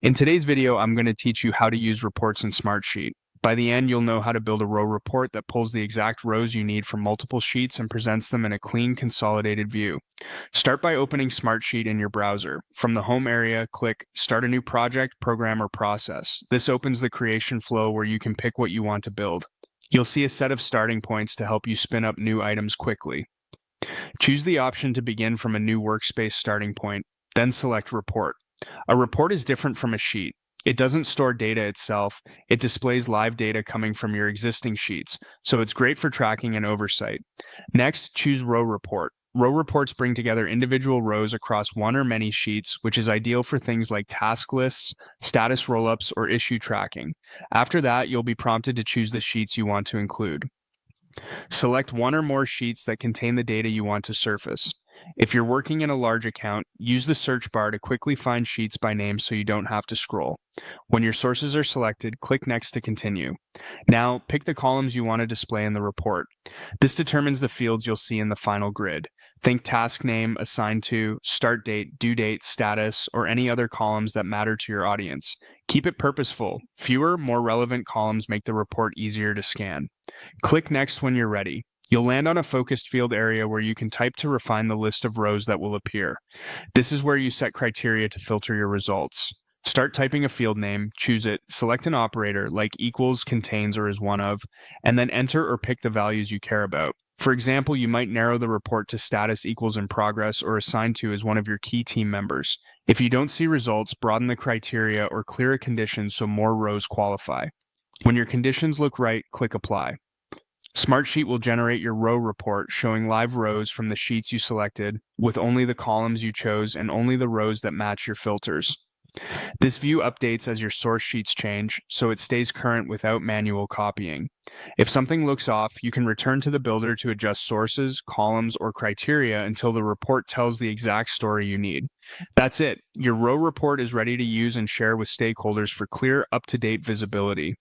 In today's video, I'm going to teach you how to use reports in Smartsheet. By the end, you'll know how to build a row report that pulls the exact rows you need from multiple sheets and presents them in a clean, consolidated view. Start by opening Smartsheet in your browser. From the home area, click Start a new project, program, or process. This opens the creation flow where you can pick what you want to build. You'll see a set of starting points to help you spin up new items quickly. Choose the option to begin from a new workspace starting point, then select Report. A report is different from a sheet. It doesn't store data itself, it displays live data coming from your existing sheets, so it's great for tracking and oversight. Next, choose Row Report. Row reports bring together individual rows across one or many sheets, which is ideal for things like task lists, status rollups, or issue tracking. After that, you'll be prompted to choose the sheets you want to include. Select one or more sheets that contain the data you want to surface. If you're working in a large account, use the search bar to quickly find sheets by name so you don't have to scroll. When your sources are selected, click Next to continue. Now, pick the columns you want to display in the report. This determines the fields you'll see in the final grid. Think task name, assigned to, start date, due date, status, or any other columns that matter to your audience. Keep it purposeful. Fewer, more relevant columns make the report easier to scan. Click Next when you're ready. You'll land on a focused field area where you can type to refine the list of rows that will appear. This is where you set criteria to filter your results. Start typing a field name, choose it, select an operator like equals, contains, or is one of, and then enter or pick the values you care about. For example, you might narrow the report to status equals in progress or assigned to as one of your key team members. If you don't see results, broaden the criteria or clear a condition so more rows qualify. When your conditions look right, click Apply. Smartsheet will generate your row report showing live rows from the sheets you selected, with only the columns you chose and only the rows that match your filters. This view updates as your source sheets change, so it stays current without manual copying. If something looks off, you can return to the builder to adjust sources, columns, or criteria until the report tells the exact story you need. That's it. Your row report is ready to use and share with stakeholders for clear, up-to-date visibility.